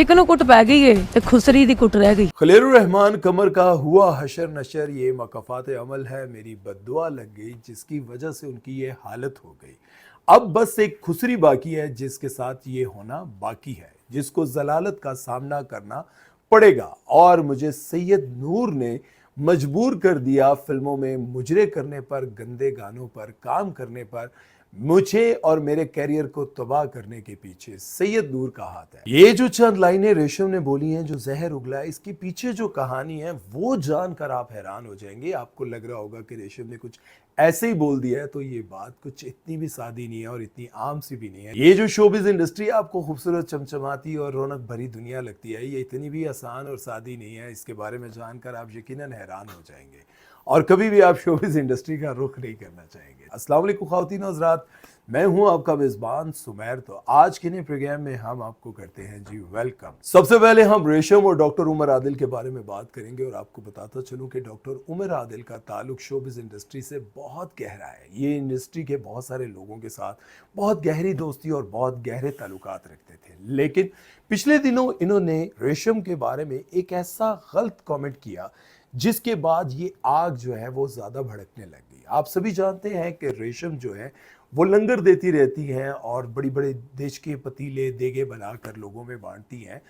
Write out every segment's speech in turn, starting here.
एक ਨੂੰ ਕੁੱਟ ਪੈ ਗਈ ਏ ਤੇ ਖੁਸਰੀ ਦੀ ਕੁੱਟ ਰਹਿ ਗਈ। खलीलुर रहमान कमर का हुआ हशर नशर, ये मकफ़ात अमल है, मेरी बद्दुआ लग गई जिसकी वजह से उनकी ये हालत हो गई। अब बस एक खुसरी बाकी है जिसके साथ ये होना बाकी है, जिसको जलालत का सामना करना पड़ेगा। और मुझे सैयद नूर ने मजबूर कर दिया फिल्मों में मुजरे करने पर, गंदे गानों पर काम करने पर। मुझे और मेरे कैरियर को तबाह करने के पीछे सैयद नूर का हाथ है। ये जो चंद लाइनें रेशम ने बोली हैं, जो जहर उगला है, इसके पीछे जो कहानी है वो जानकर आप हैरान हो जाएंगे। आपको लग रहा होगा कि रेशम ने कुछ ऐसे ही बोल दिया है, तो ये बात कुछ इतनी भी सादी नहीं है और इतनी आम सी भी नहीं है। ये जो शोबिज़ इंडस्ट्री आपको खूबसूरत, चमचमाती और रौनक भरी दुनिया लगती है, ये इतनी भी आसान और सादी नहीं है। इसके बारे में जानकर आप यकीनन हैरान हो जाएंगे और कभी भी आप शोबिज़ इंडस्ट्री का रुख नहीं करना चाहेंगे। अस्सलाम वालेकुम ख़वातीन और हज़रात, मैं हूं आपका मेज़बान सुमैर। तो आज के नए प्रोग्राम में हम आपको करते हैं जी वेलकम। सबसे पहले हम रेशम और डॉक्टर उमर आदिल के बारे में बात करेंगे और आपको बताता चलूं कि डॉक्टर उमर आदिल का ताल्लुक शोबिज़ इंडस्ट्री से बहुत गहरा है। ये इंडस्ट्री के बहुत सारे लोगों के साथ बहुत गहरी दोस्ती और बहुत गहरे ताल्लुकात रखते थे, लेकिन पिछले दिनों इन्होंने रेशम के बारे में एक ऐसा गलत कॉमेंट किया जिसके बाद ये आग जो है वो ज़्यादा भड़कने लग गई। आप सभी जानते हैं कि रेशम जो है वो लंगर देती रहती हैं और बड़ी बड़े देश के पतीले देगे बनाकर लोगों में बांटती हैं।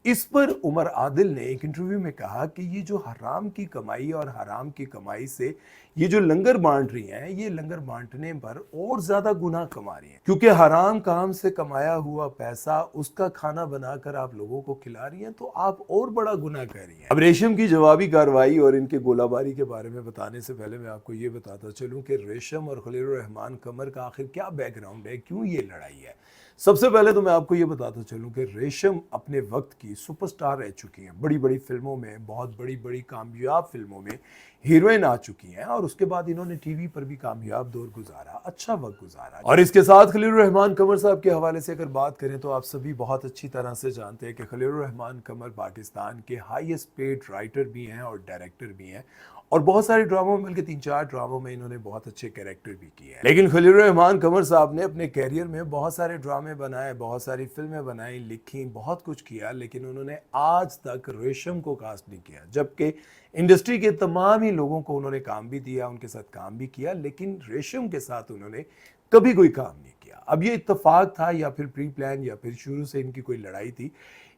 इस पर उमर आदिल ने एक इंटरव्यू में कहा कि ये जो हराम की कमाई और हराम की कमाई से ये जो लंगर बांट रही हैं, ये लंगर बांटने पर और ज्यादा गुनाह कमा रही हैं, क्योंकि हराम काम से कमाया हुआ पैसा उसका खाना बनाकर आप लोगों को खिला रही हैं, तो आप और बड़ा गुनाह कर रही हैं। अब रेशम की जवाबी कार्रवाई और इनके गोलाबारी के बारे में बताने से पहले मैं आपको ये बताता चलूं कि रेशम और खलीलुर रहमान कमर का आखिर क्या बैकग्राउंड है, क्यों ये लड़ाई है। सबसे पहले तो मैं आपको ये बताता चलूं कि रेशम अपने वक्त की सुपरस्टार रह चुकी हैं। बड़ी बड़ी फिल्मों में, बहुत बड़ी बड़ी कामयाब फिल्मों में हीरोइन आ चुकी हैं और उसके बाद इन्होंने टीवी पर भी कामयाब दौर गुजारा, अच्छा वक्त गुजारा। और इसके साथ खलीलुर रहमान कमर साहब के हवाले से अगर बात करें तो आप सभी बहुत अच्छी तरह से जानते हैं कि खलीलुर रहमान कमर पाकिस्तान के हाईएस्ट पेड राइटर भी हैं और डायरेक्टर भी हैं और बहुत सारे ड्रामों में, बल्कि 3-4 ड्रामों में इन्होंने बहुत अच्छे कैरेक्टर भी किए हैं। लेकिन खलीलुर रहमान कमर साहब ने अपने कैरियर में बहुत सारे ड्रामे बनाए, बहुत सारी फिल्में बनाई, लिखी, बहुत कुछ किया, लेकिन उन्होंने आज तक रेशम को कास्ट नहीं किया। जबकि इंडस्ट्री के तमाम ही लोगों को उन्होंने काम भी दिया, उनके साथ काम भी किया, लेकिन रेशम के साथ उन्होंने कभी कोई काम नहीं किया। अब ये इत्तेफाक था या फिर प्री प्लान या फिर शुरू से इनकी कोई लड़ाई थी,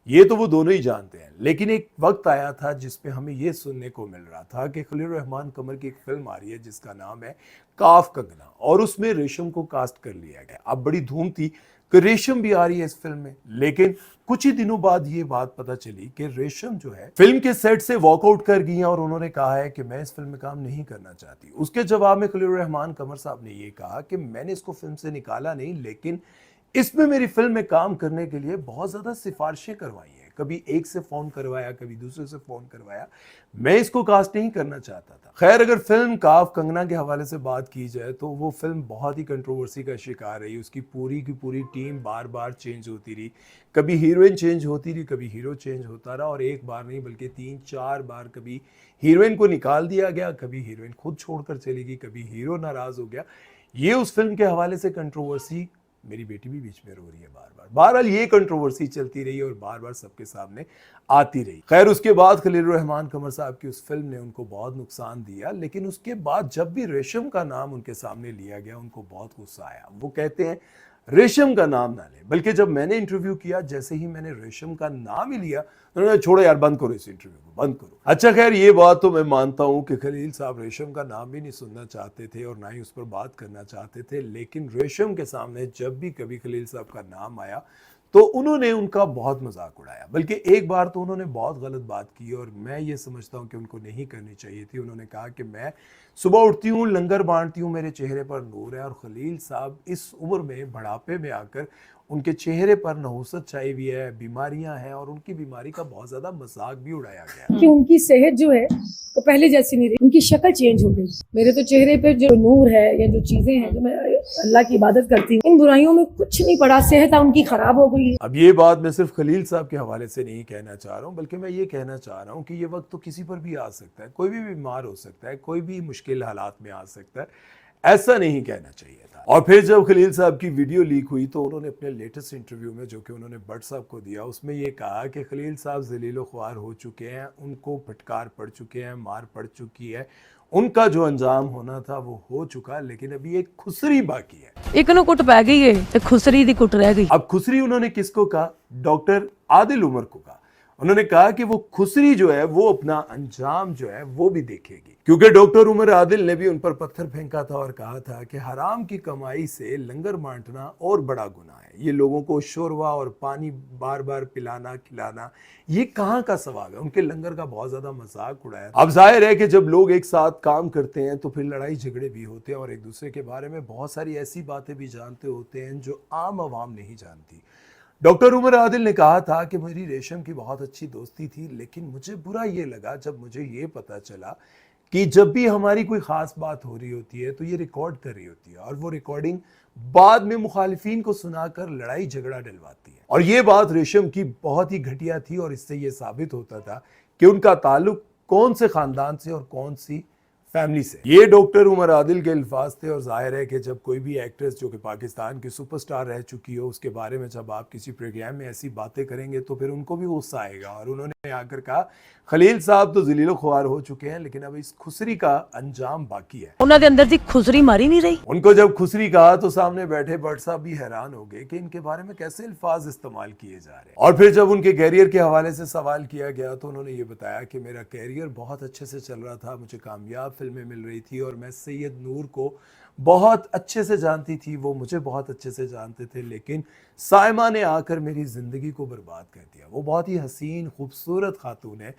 ये तो वो दोनों ही जानते हैं। लेकिन एक वक्त आया था जिसपे हमें ये सुनने को मिल रहा था कि खलीलुर रहमान कमर की एक फिल्म आ रही है जिसका नाम है काफ कंगना, और उसमें रेशम को कास्ट कर लिया गया। अब बड़ी धूम थी कि रेशम भी आ रही है इस फिल्म में, लेकिन कुछ ही दिनों बाद ये बात पता चली कि रेशम जो है फिल्म के सेट से वॉकआउट कर गई हैं और उन्होंने कहा है कि मैं इस फिल्म में काम नहीं करना चाहती। उसके जवाब में खलीलुर रहमान कमर साहब ने ये कहा कि मैंने इसको फिल्म से निकाला नहीं, लेकिन इसमें मेरी फिल्म में काम करने के लिए बहुत ज्यादा सिफारिशें करवाई हैं। कभी एक से फोन करवाया, कभी दूसरे से फोन करवाया, मैं इसको कास्ट नहीं करना चाहता था। खैर, अगर फिल्म काफ कंगना के हवाले से बात की जाए तो वो फिल्म बहुत ही कंट्रोवर्सी का शिकार रही। उसकी पूरी की पूरी टीम बार बार चेंज होती रही, कभी हीरोइन चेंज होती रही, कभी हीरो चेंज होता रहा, और एक बार नहीं बल्कि 3-4 बार कभी हीरोइन को निकाल दिया गया, कभी हीरोइन खुद छोड़कर चली गई, कभी हीरो नाराज हो गया। ये उस फिल्म के हवाले से कंट्रोवर्सी, मेरी बेटी भी बीच में रो रही है बार बार, बहरहाल ये कंट्रोवर्सी चलती रही और बार बार सबके सामने आती रही। खैर, उसके बाद खलीलुर रहमान कमर साहब की उस फिल्म ने उनको बहुत नुकसान दिया, लेकिन उसके बाद जब भी रेशम का नाम उनके सामने लिया गया उनको बहुत गुस्सा आया। वो कहते हैं रेशम का नाम ना ले, बल्कि जब मैंने इंटरव्यू किया, जैसे ही मैंने रेशम का नाम ही लिया, उन्होंने छोड़ो यार, बंद करो इस इंटरव्यू को, बंद करो। अच्छा, खैर ये बात तो मैं मानता हूं कि खलील साहब रेशम का नाम भी नहीं सुनना चाहते थे और ना ही उस पर बात करना चाहते थे, लेकिन रेशम के सामने जब भी कभी खलील साहब का नाम आया तो उन्होंने उनका बहुत मजाक उड़ाया। बल्कि एक बार तो उन्होंने बहुत गलत बात की और मैं ये समझता हूँ कि उनको नहीं करनी चाहिए थी। उन्होंने कहा कि मैं सुबह उठती हूँ, लंगर बांटती हूँ, मेरे चेहरे पर नूर है, और खलील साहब इस उम्र में, बुढ़ापे में आकर, उनके चेहरे पर नहुसत छाई हुई है, बीमारियां हैं, और उनकी बीमारी का बहुत ज्यादा मजाक भी उड़ाया गया कि उनकी सेहत जो है वो पहले जैसी नहीं रही, उनकी शक्ल चेंज हो गई। मेरे तो चेहरे पे जो नूर है या जो चीजें हैं, जो मैं अल्लाह की इबादत करती हूँ, इन बुराइयों में कुछ नहीं पड़ा, सेहत उनकी खराब हो गई। अब ये बात मैं सिर्फ खलील साहब के हवाले से नहीं कहना चाह रहा हूँ, बल्कि मैं ये कहना चाह रहा हूँ कि ये वक्त तो किसी पर भी आ सकता है, कोई भी बीमार हो सकता है, कोई भी मुश्किल हालात में आ सकता है। ऐसा नहीं कहना चाहिए था। और फिर जब खलील साहब की वीडियो लीक हुई तो उन्होंने अपने लेटेस्ट इंटरव्यू में, जो कि उन्होंने भट्ट साहब को दिया, उसमें ये कहा कि खलील साहब जलीलो ख्वार हो चुके हैं, उनको फटकार पड़ चुके हैं, मार पड़ चुकी है, उनका जो अंजाम होना था वो हो चुका, लेकिन अभी एक खुसरी बाकी है। एक ਨੂੰ ਕੁੱਟ ਪੈ ਗਈ ਏ ਤੇ ਖੁਸਰੀ ਦੀ ਕੁੱਟ ਰਹਿ ਗਈ। अब खुसरी उन्होंने किसको कहा? डॉक्टर आदिल उमर को कहा। उन्होंने कहा कि वो खुसरी जो है वो अपना अंजाम जो है वो भी देखेगी, क्योंकि डॉक्टर उमर आदिल ने भी उन पर पत्थर फेंका था और कहा था कि हराम की कमाई से लंगर बांटना और बड़ा गुनाह है। ये लोगों को शोरवा और पानी बार बार पिलाना खिलाना ये कहाँ का सवाल है। उनके लंगर का बहुत ज्यादा मजाक उड़ाया। अब जाहिर है कि जब लोग एक साथ काम करते हैं तो फिर लड़ाई झगड़े भी होते हैं और एक दूसरे के बारे में बहुत सारी ऐसी बातें भी जानते होते हैं जो आम आवाम नहीं जानती। डॉक्टर उमर आदिल ने कहा था कि मेरी रेशम की बहुत अच्छी दोस्ती थी, लेकिन मुझे बुरा ये लगा जब मुझे ये पता चला कि जब भी हमारी कोई खास बात हो रही होती है तो ये रिकॉर्ड कर रही होती है और वो रिकॉर्डिंग बाद में मुखालिफिन को सुनाकर लड़ाई झगड़ा डलवाती है। और ये बात रेशम की बहुत ही घटिया थी और इससे ये साबित होता था कि उनका ताल्लुक कौन से खानदान से और कौन सी फैमिली से। ये डॉक्टर उमर आदिल के अल्फाज थे और जाहिर है कि जब कोई भी एक्ट्रेस जो कि पाकिस्तान की सुपरस्टार रह चुकी हो उसके बारे में जब आप किसी प्रोग्राम में ऐसी बातें करेंगे तो फिर उनको भी गुस्सा आएगा। और उन्होंने आकर कहा खलील साहब तो जलीलो ख्वार हो चुके हैं, लेकिन अब इस खुसरी का अंजाम बाकी है। ਉਹਨਾਂ ਦੇ ਅੰਦਰ ਦੀ ਖੁਸਰੀ ਮਾਰੀ नहीं रही। उनको जब खुसरी कहा तो सामने बैठे भट्ट साहब भी हैरान हो गए कि इनके बारे में कैसे अल्फाज इस्तेमाल किए जा रहे हैं। और फिर जब उनके कैरियर के हवाले से सवाल किया गया तो उन्होंने ये बताया कि मेरा कैरियर बहुत अच्छे से चल रहा था, मुझे कामयाब फिल्में मिल रही थी और मैं सैयद नूर को बहुत अच्छे से जानती थी, वो मुझे बहुत अच्छे से जानते थे, लेकिन साइमा ने आकर मेरी जिंदगी को बर्बाद कर दिया। वो बहुत ही हसीन खूबसूरत खातून है,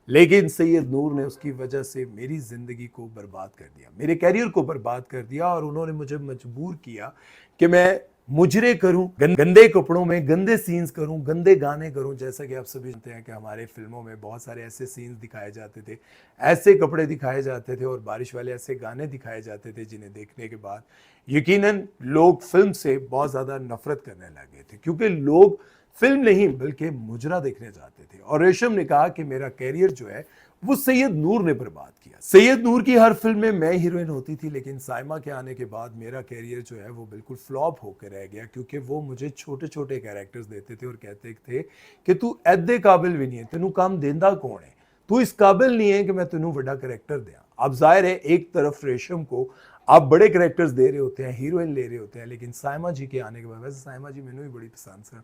लेकिन सैयद नूर ने उसकी वजह से मेरी ज़िंदगी को बर्बाद कर दिया, मेरे कैरियर को बर्बाद कर दिया और उन्होंने मुझे मजबूर किया कि मैं मुजरे करूं, गंदे कपड़ों में गंदे सीन्स करूं, गंदे गाने करूं। जैसा कि आप सभी जानते हैं कि हमारे फिल्मों में बहुत सारे ऐसे सीन्स दिखाए जाते थे, ऐसे कपड़े दिखाए जाते थे और बारिश वाले ऐसे गाने दिखाए जाते थे जिन्हें देखने के बाद यकीनन लोग फिल्म से बहुत ज़्यादा नफरत करने लगे थे, क्योंकि लोग फिल्म नहीं बल्कि मुजरा देखने जाते थे। और रेशम ने कहा कि मेरा कैरियर जो है वो सैयद नूर ने बर्बाद किया। सैयद नूर की हर फिल्म में मैं हीरोइन होती थी, लेकिन साइमा के आने के बाद मेरा कैरियर जो है वो बिल्कुल फ्लॉप होकर रह गया, क्योंकि वो मुझे छोटे छोटे कैरेक्टर्स देते थे और कहते थे कि तू ऐदे काबिल भी नहीं है, तेनू काम देंदा कौन है, तू इस काबिल नहीं है कि मैं तेनू बड़ा कैरेक्टर दिया। अब जाहिर है एक तरफ रेशम को आप बड़े कैरेक्टर्स दे रहे होते हैं, हीरोइन ले रहे होते हैं, लेकिन साइमा जी के आने के बाद, वैसे साइमा जी मैंने भी बड़ी पसंद है,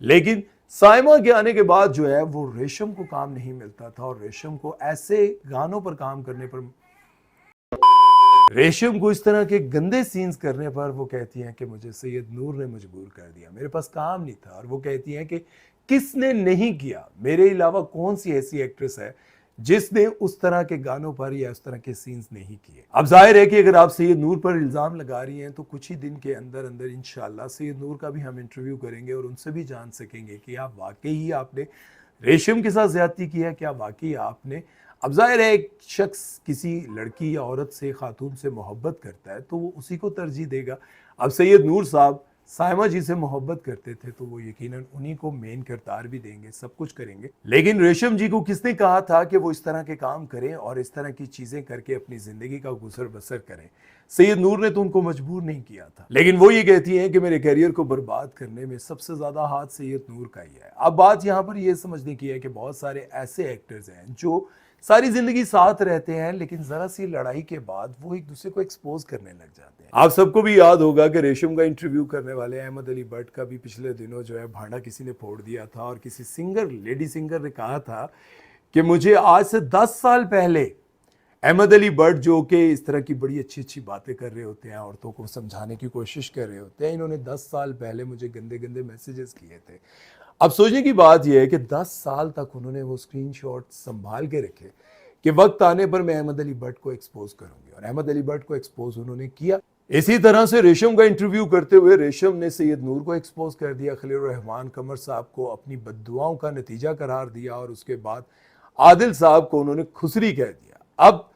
लेकिन साइमा के आने के बाद जो है वो रेशम को काम नहीं मिलता था और रेशम को ऐसे गानों पर काम करने पर, रेशम को इस तरह के गंदे सीन्स करने पर वो कहती हैं कि मुझे सैयद नूर ने मजबूर कर दिया, मेरे पास काम नहीं था। और वो कहती हैं कि किसने नहीं किया, मेरे अलावा कौन सी ऐसी एक्ट्रेस है जिसने उस तरह के गानों पर या उस तरह के सीन्स नहीं किए। अब जाहिर है कि अगर आप सैयद नूर पर इल्ज़ाम लगा रही हैं तो कुछ ही दिन के अंदर अंदर इंशाल्लाह सैयद नूर का भी हम इंटरव्यू करेंगे और उनसे भी जान सकेंगे कि आप वाकई ही आपने रेशम के साथ ज्यादती की है, क्या वाकई आपने। अब जाहिर है एक शख्स किसी लड़की या औरत से, खातून से मोहब्बत करता है तो वो उसी को तरजीह देगा। अब सैयद नूर साहब साइमा जी से मोहब्बत करते थे तो वो यकीनन उन्हीं को मेन किरदार भी देंगे, सब कुछ करेंगे। लेकिन रेशम जी को किसने कहा था कि वो इस तरह के काम करें और इस तरह की चीजें करके अपनी जिंदगी का गुजर बसर करें? सैयद नूर ने तो उनको मजबूर नहीं किया था, लेकिन वो ये कहती हैं कि मेरे कैरियर को बर्बाद करने में सबसे ज्यादा हाथ सैयद नूर का ही है। अब बात यहाँ पर ये समझने की है कि बहुत सारे ऐसे एक्टर्स हैं जो सारी जिंदगी साथ रहते हैं, लेकिन जरा सी लड़ाई के बाद वो एक दूसरे को एक्सपोज करने लग जाते हैं। आप सबको भी याद होगा कि रेशम का इंटरव्यू करने वाले अहमद अली भट्ट का भी पिछले दिनों जो है भांडा किसी ने फोड़ दिया था और किसी सिंगर, लेडी सिंगर ने कहा था कि मुझे आज से 10 साल पहले अहमद अली भट्ट, जो कि इस तरह की बड़ी अच्छी अच्छी बातें कर रहे होते हैं, औरतों को समझाने की कोशिश कर रहे होते हैं, इन्होंने 10 साल पहले मुझे गंदे गंदे मैसेजेस किए थे। अब सोचने की बात यह है कि 10 साल तक उन्होंने वो स्क्रीनशॉट संभाल के रखे कि वक्त आने पर मैं अहमद अली भट्ट को एक्सपोज करूंगी, और अहमद अली भट्ट को एक्सपोज उन्होंने किया। इसी तरह से रेशम का इंटरव्यू करते हुए रेशम ने सैयद नूर को एक्सपोज कर दिया, खलील रहमान कमर साहब को अपनी बद्दुआओं का नतीजा करार दिया और उसके बाद आदिल साहब को उन्होंने खुसरी कह दिया। अब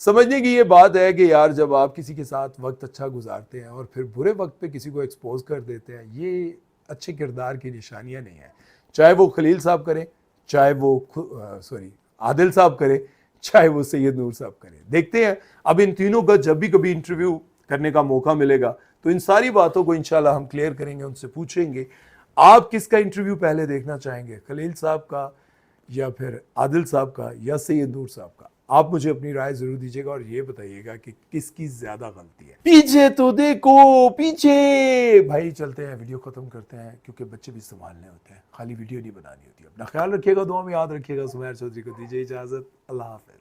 समझने की ये बात है कि यार जब आप किसी के साथ वक्त अच्छा गुजारते हैं और फिर बुरे वक्त पे किसी को एक्सपोज कर देते हैं, ये अच्छे किरदार की निशानियां नहीं है। चाहे वो खलील साहब करें, चाहे वो आदिल साहब करें, चाहे वो सैयद नूर साहब करें। देखते हैं अब इन तीनों का जब भी कभी इंटरव्यू करने का मौका मिलेगा तो इन सारी बातों को इंशाल्लाह हम क्लियर करेंगे, उनसे पूछेंगे आप किसका इंटरव्यू पहले देखना चाहेंगे, खलील साहब का या फिर आदिल साहब का या सैयद नूर साहब का। आप मुझे अपनी राय जरूर दीजिएगा और ये बताइएगा कि किसकी ज्यादा गलती है। पीछे तो देखो पीछे। भाई चलते हैं, वीडियो खत्म करते हैं क्योंकि बच्चे भी संभालने होते हैं, खाली वीडियो नहीं बनानी होती। अपना ख्याल रखिएगा, दुआ में याद रखिएगा। सुमैर चौधरी को दीजिए इजाजत। अल्लाह हाफिज।